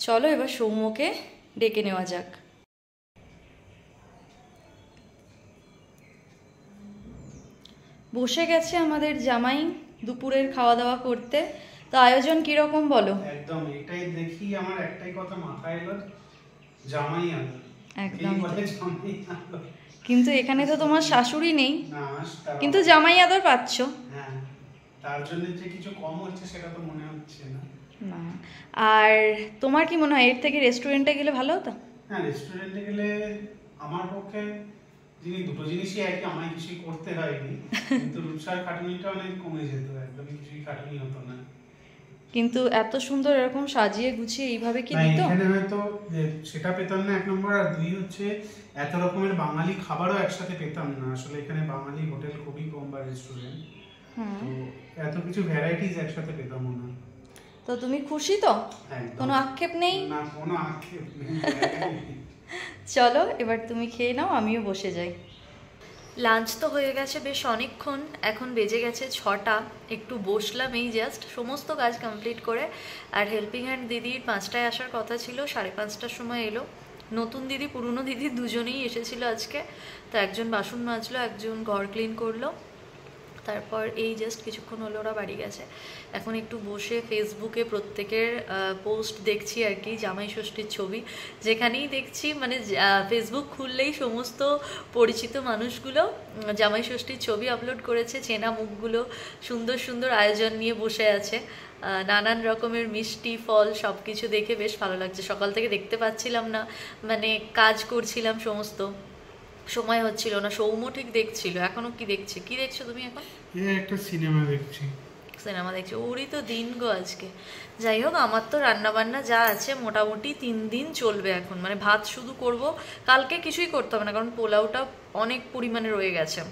চলো এবার সৌম্যকে ডেকে নেওয়া যাক। বসে গেছে আমাদের জামাই দুপুরের খাওয়া দাওয়া করতে। তো আয়োজন কিরকম বলো? একদম এটাই দেখি, আমার একটাই কথা মাথায় এলো, জামাই আলো। একদম, কিন্তু এখানে তো তোমার শাশুড়ি নেই, কিন্তু জামাই আদর পাচ্ছ। হ্যাঁ, তার জন্য যে কিছু কম হচ্ছে সেটা তো মনে হচ্ছে না। না, আর তোমার কি মনে হয় এর থেকে রেস্টুরেন্টে গেলে ভালো হতো? হ্যাঁ, রেস্টুরেন্টে গেলে আমার পক্ষে দুটো জিনিসই আর কি, আমায় কিছুই করতে হয়নি, কিন্তু রূপসার খাটুনিটা অনেক কমে যেত, একদমই কিছুই খাটুনি হতো না। কিন্তু এত সুন্দর এরকম সাজিয়ে গুছিয়ে এইভাবে কি দিত? এখানে হয়তো সেটা পেতাম না, 1 নম্বর, আর 2 হচ্ছে এত রকমের বাঙালি খাবারও একসাথে পেতাম না। আসলে এখানে বাঙালি হোটেল খুবই কম বা রেস্টুরেন্ট, তো এত কিছু ভ্যারাইটিস একসাথে পেতাম না। তো তুমি খুশি তো? কোনো আক্ষেপ নেই? না, কোনো আক্ষেপ নেই। চলো এবার তুমি খেয়ে নাও, আমিও বসে যাই। লাঞ্চ তো হয়ে গেছে বেশ অনেকক্ষণ, এখন বেজে গেছে 6টা। একটু বসলাম এই জাস্ট সমস্ত কাজ কমপ্লিট করে। আর হেল্পিং হ্যান্ড দিদির 5টায় আসার কথা ছিল, 5:30টার সময় এলো। নতুন দিদি পুরনো দিদি দুজনেই এসেছিল আজকে। তো একজন বাসন মাজলো, একজন ঘর ক্লিন করলো। তারপর এই জাস্ট কিছুক্ষণ হলো ওরা বাড়ি গেছে। এখন একটু বসে ফেসবুকে প্রত্যেকের পোস্ট দেখছি আর কি, জামাই ষষ্ঠীর ছবি। যেখানেই দেখছি মানে ফেসবুক খুললেই সমস্ত পরিচিত মানুষগুলো জামাই ষষ্ঠীর ছবি আপলোড করেছে, চেনা মুখগুলো সুন্দর সুন্দর আয়োজন নিয়ে বসে আছে, নানান রকমের মিষ্টি ফল সব কিছু দেখে বেশ ভালো লাগছে। সকাল থেকে দেখতে পাচ্ছিলাম না, মানে কাজ করছিলাম, সমস্ত সময় হচ্ছিল না। সৌম্য ঠিক দেখছিল, এখনো কি দেখছে? কি দেখছো তুমি এখন? একটা সিনেমা দেখছি। সিনেমা দেখছো? ওরই তো দিন গো আজকে। যাই হোক, আমার তো রান্নাবান্না যা আছে মোটামুটি 3 দিন চলবে এখন। মানে ভাত শুধু করব, কালকে কিছুই করতে হবে না, কারণ পোলাওটা অনেক পরিমাণে রয়ে গেছে।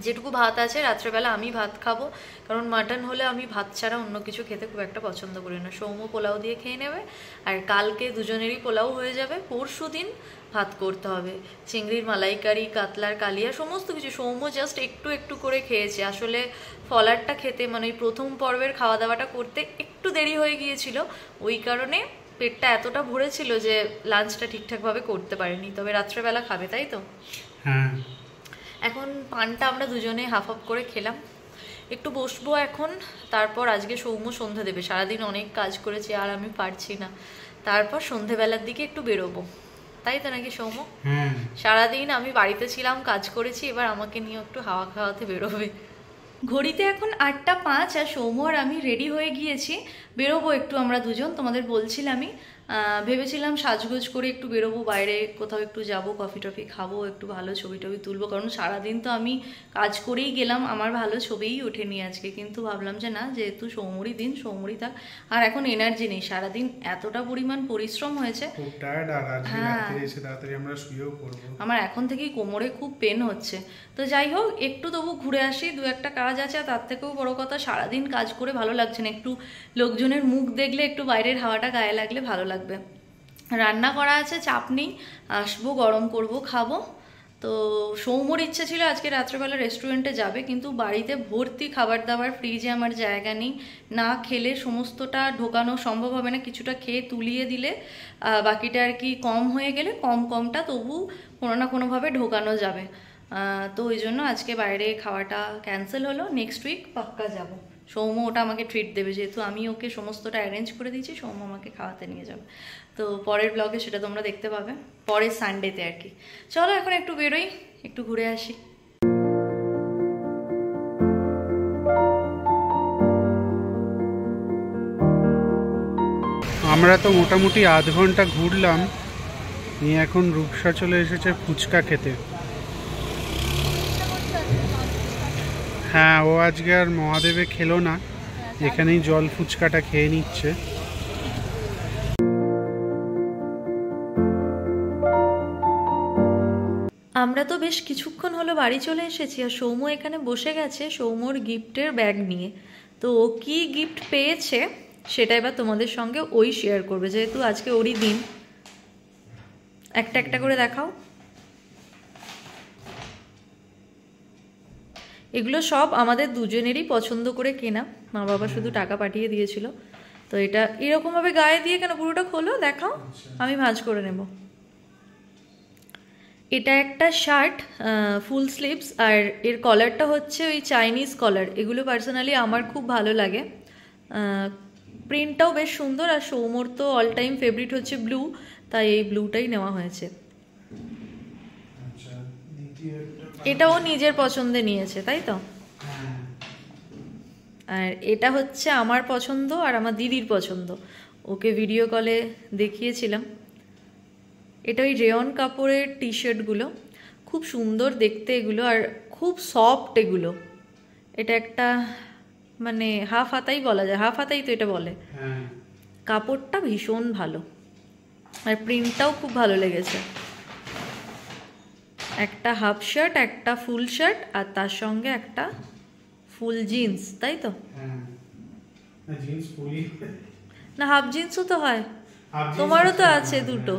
যেটুকু ভাত আছে রাত্রেবেলা আমি ভাত খাবো, কারণ মাটন হলে আমি ভাত ছাড়া অন্য কিছু খেতে খুব একটা পছন্দ করি না। সৌম্য পোলাও দিয়ে খেয়ে নেবে, আর কালকে দুজনেরই পোলাও হয়ে যাবে। পরশু দিন ভাত করতে হবে, চিংড়ির মালাইকারি, কাতলার কালিয়া, সমস্ত কিছু। সৌম্য জাস্ট একটু একটু করে খেয়েছে। আসলে ফলারটা খেতে মানে ওই প্রথম পর্বের খাওয়া দাওয়াটা করতে একটু দেরি হয়ে গিয়েছিল, ওই কারণে পেটটা এতটা ভরেছিল যে লাঞ্চটা ঠিকঠাকভাবে করতে পারেনি। তবে রাত্রেবেলা খাবে, তাই তো? হ্যাঁ। এখন পানটা আমরা দুজনে হাফ হাফ করে খেলাম, একটু বসবো এখন। তারপর আজকে সৌম্য সন্ধ্যা দেবে, সারাদিন অনেক কাজ করেছি আর আমি পারছি না। তারপর সন্ধেবেলার দিকে একটু বেরোবো, তাই তো নাকি সৌম্য? সারাদিন আমি বাড়িতে ছিলাম, কাজ করেছি, এবার আমাকে নিয়ে একটু হাওয়া খাওয়াতে বেরোবে। ঘড়িতে এখন 8:05 আর সৌম্য আর আমি রেডি হয়ে গিয়েছি, বেরোবো একটু আমরা দুজন। তোমাদের বলছিলামই, ভেবেছিলাম সাজগোজ করে একটু বেরোবো বাইরে, কোথাও একটু যাব, কফি টফি খাবো, একটু ভালো ছবি টবি তুলবো, কারণ সারাদিন তো আমি কাজ করেই গেলাম, আমার ভালো ছবিই ওঠেনি আজকে। কিন্তু ভাবলাম যে না, যেহেতু সৌম্যরই দিন, সৌম্যরই থাক। আর এখন এনার্জি নেই, সারাদিন এতটা পরিমাণ পরিশ্রম হয়েছে, আমার এখন থেকেই কোমরে খুব পেন হচ্ছে। তো যাই হোক, একটু তবু ঘুরে আসি, 2-একটা কাজ আছে। আর তার থেকেও বড় কথা, সারাদিন কাজ করে ভালো লাগছে না, একটু লোকজনের মুখ দেখলে, একটু বাইরের হাওয়াটা গায়ে লাগলে ভালো লাগবে। রান্না করা আছে, চাপ নেই, আসবো, গরম করব, খাবো। তো সৌম্যর ইচ্ছা ছিল আজকে রাত্রেবেলা রেস্টুরেন্টে যাবে, কিন্তু বাড়িতে ভর্তি খাবার দাবার, ফ্রিজে আমার জায়গা নেই, না খেলে সমস্তটা ঢোকানো সম্ভব হবে না। কিছুটা খেয়ে তুলিয়ে দিলে বাকিটা আর কি কম হয়ে গেলে কমটা তবু কোনো না কোনোভাবে ঢোকানো যাবে। তো ওই জন্য আজকে বাইরে খাওয়াটা ক্যান্সেল হলো, নেক্সট উইক পাক্কা যাব। সৌম্য ওটা আমাকে ট্রিট দেবে, যেহেতু আমি ওকে সমস্তটা অ্যারেঞ্জ করে দিয়েছি, সৌম্য আমাকে খাওয়াতে নিয়ে যাবে। তো পরের ব্লগে সেটা তোমরা দেখতে পাবে, পরের সানডেতে আর কি। চলো এখন একটু বেরোই, একটু ঘুরে আসি। আমরা তো মোটামুটি আধ ঘন্টা ঘুরলাম, নিয়ে এখন রূপসা চলে এসেছে ফুচকা খেতে। হ্যাঁ, ও আজকে আর মহাদেবে খেলো না, এখানেই জল ফুচকাটা খেয়ে নিচ্ছে। আমরা তো বেশ কিছুক্ষণ হলো বাড়ি চলে এসেছি, আর সৌম্য এখানে বসে গেছে সৌম্যর গিফটের ব্যাগ নিয়ে। তো ও কী গিফট পেয়েছে সেটা এবার তোমাদের সঙ্গে ওই শেয়ার করবে, যেহেতু আজকে ওরই দিন। একটা একটা করে দেখাও। এগুলো সব আমাদের দুজনেরই পছন্দ করে কেনা, মা বাবা শুধু টাকা পাঠিয়ে দিয়েছিল। তো এটা এরকমভাবে গায়ে দিয়ে কেন, পুরোটা খোলো, দেখাও, আমি ভাঁজ করে নেব। এটা একটা শার্ট, ফুল স্লিভস, আর এর কলারটা হচ্ছে ওই চাইনিজ কলার। এগুলো পার্সোনালি আমার খুব ভালো লাগে, প্রিন্টটাও বেশ সুন্দর। আর সৌম্যর তো অল টাইম ফেভারিট হচ্ছে ব্লু, তাই এই ব্লুটাই নেওয়া হয়েছে। এটাও নিজের পছন্দে নিয়েছে, তাই তো? আর এটা হচ্ছে আমার পছন্দ আর আমার দিদির পছন্দ, ওকে ভিডিও কলে দেখিয়েছিলাম। এটা ওই রেয়ন কাপড়ের টি শার্টগুলো, খুব সুন্দর দেখতে এগুলো, আর খুব সফট এগুলো। এটা একটা মানে হাফ হাতাই বলা যায়, হাফ হাতাই তো এটা বলে। কাপড়টা ভীষণ ভালো, আর প্রিন্টটাও খুব ভালো লেগেছে। একটা হাফ শার্ট, একটা ফুল শার্ট, আর তার সঙ্গে একটা ফুল জিন্স, তাই তো? না, হাফ জিন্সও তো হয়, তোমারও তো আছে দুটো,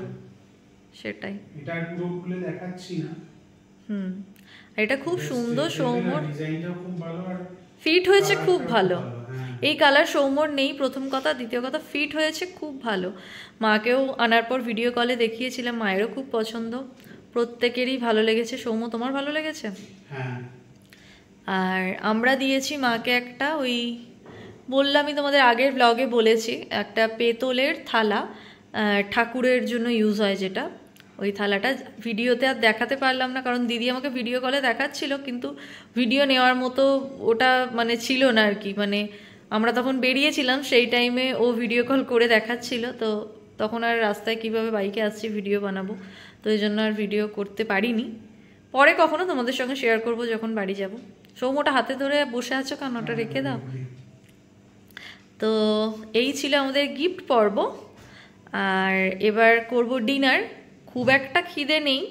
সেটাই। এটা পুরো খুলে দেখাচ্ছি না। এটা খুব সুন্দর, সৌম্যর ডিজাইনটাও খুব ভালো, আর ফিট হয়েছে খুব ভালো। এই কালার সৌম্যর নেই, প্রথম কথা। দ্বিতীয় কথা, ফিট হয়েছে খুব ভালো। মাকেও আনার পর ভিডিও কলে দেখিয়েছিলাম, মায়েরও খুব পছন্দ, প্রত্যেকেরই ভালো লেগেছে। সৌম্য, তোমার ভালো লেগেছে? হ্যাঁ। আর আমরা দিয়েছি মাকে একটা ওই বললামই তোমাদের আগের ব্লগে বলেছি, একটা পেতলের থালা, ঠাকুরের জন্য ইউজ হয় যেটা, ওই থালাটা ভিডিওতে আর দেখাতে পারলাম না কারণ দিদি আমাকে ভিডিও কলে দেখাচ্ছিল, কিন্তু ভিডিও নেওয়ার মতো ওটা মানে ছিল না আর কি, মানে আমরা তখন বেরিয়েছিলাম সেই টাইমে ও ভিডিও কল করে দেখাচ্ছিল, তো তখন আর রাস্তায় কিভাবে বাইকে আসছি ভিডিও বানাবো, তো এই জন্য আর ভিডিও করতে পারিনি। পরে কখনো তোমাদের সঙ্গে শেয়ার করব যখন বাড়ি যাব। সৌমটা হাতে ধরে বসে আছো কেন, ওটা রেখে দাও। তো এই ছিল আমাদের গিফট পর্ব, আর এবার করব ডিনার। খুব একটা খিদে নেই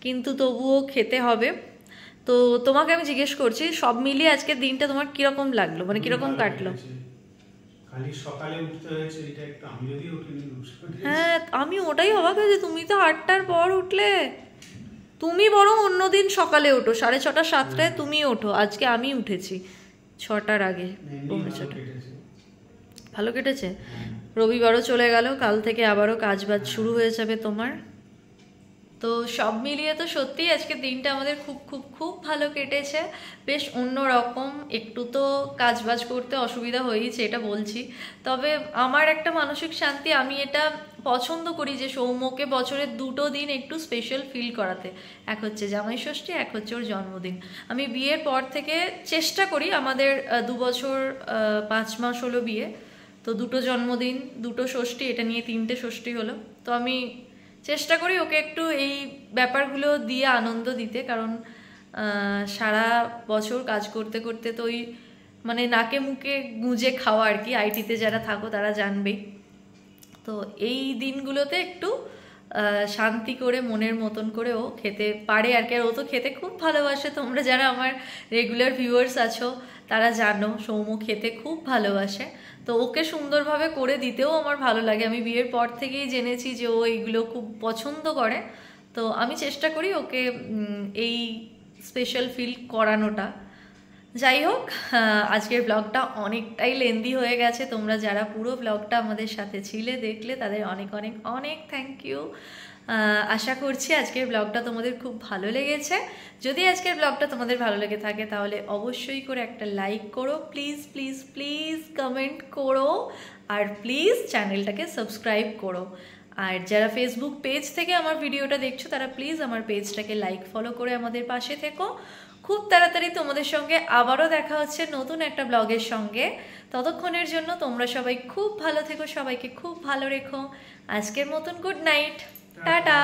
কিন্তু তবুও খেতে হবে। তো তোমাকে আমি জিজ্ঞেস করছি, সব মিলিয়ে আজকের দিনটা তোমার কিরকম লাগলো, মানে কিরকম কাটলো? খালি সকালে উঠতে হয়েছে, এটা একটু আমি যদি উঠিনি। হ্যাঁ, আমি ওটাই অবাক হয়েছি, তুমি তো 8টার পর উঠলে। তুমি বরং অন্যদিন সকালে ওঠো, 6:30 7টায় তুমি ওঠো, আজকে আমি উঠেছি 6টার আগে। ভালো কেটেছে। রবিবারও চলে গেল, কাল থেকে আবারও কাজ বাজ শুরু হয়ে যাবে তোমার। তো সব মিলিয়ে তো সত্যিই আজকের দিনটা আমাদের খুব খুব খুব ভালো কেটেছে, বেশ অন্য রকম। একটু তো কাজ বাজ করতে অসুবিধা হয়েছে, এটা বলছি, তবে আমার একটা মানসিক শান্তি, আমি এটা পছন্দ করি যে সৌম্যকে বছরের 2টো দিন একটু স্পেশাল ফিল করাতে। এক হচ্ছে জামাই ষষ্ঠী, এক হচ্ছে ওর জন্মদিন। আমি বিয়ের পর থেকে চেষ্টা করি, আমাদের 2 বছর 5 মাস হলো বিয়ে, তো 2টো জন্মদিন 2টো ষষ্ঠী, এটা নিয়ে 3টে ষষ্ঠী হলো। তো আমি চেষ্টা করি ওকে একটু এই ব্যাপারগুলো দিয়ে আনন্দ দিতে, কারণ সারা বছর কাজ করতে করতে তো ওই মানে নাকে মুখে গুঁজে খাওয়া আর কি, আইটিতে যারা থাকো তারা জানবেই। তো এই দিনগুলোতে একটু শান্তি করে মনের মতন করে ও খেতে পারে আর কি। আর ও তো খেতে খুব ভালোবাসে, তোমরা যারা আমার রেগুলার ভিউয়ার্স আছো তারা জানো সৌম্য খেতে খুব ভালোবাসে, তো ওকে সুন্দরভাবে করে দিতেও আমার ভালো লাগে। আমি বিয়ের পর থেকেই জেনেছি যে ও এইগুলো খুব পছন্দ করে, তো আমি চেষ্টা করি ওকে এই স্পেশাল ফিল করানোটা। যাই হোক, আজকের ব্লগটা অনেকটাই লেন্দি হয়ে গেছে, তোমরা যারা পুরো ব্লগটা আমাদের সাথে ছিলে দেখলে তাদের অনেক অনেক অনেক থ্যাংক ইউ। আশা করছি আজকের ব্লগটা তোমাদের খুব ভালো লেগেছে। যদি আজকের ব্লগটা তোমাদের ভালো লেগে থাকে তাহলে অবশ্যই করে একটা লাইক করো, প্লিজ প্লিজ প্লিজ কমেন্ট করো, আর প্লিজ চ্যানেলটাকে সাবস্ক্রাইব করো। আর যারা ফেসবুক পেজ থেকে আমার ভিডিওটা দেখছো তারা প্লিজ আমার পেজটাকে লাইক ফলো করে আমাদের পাশে থেকো। খুব তাড়াতাড়ি তোমাদের সঙ্গে আবারও দেখা হচ্ছে নতুন একটা ব্লগের সঙ্গে। ততক্ষণের জন্য তোমরা সবাই খুব ভালো থেকো, সবাইকে খুব ভালো রেখো। আজকের মতন গুড নাইট, টাটা।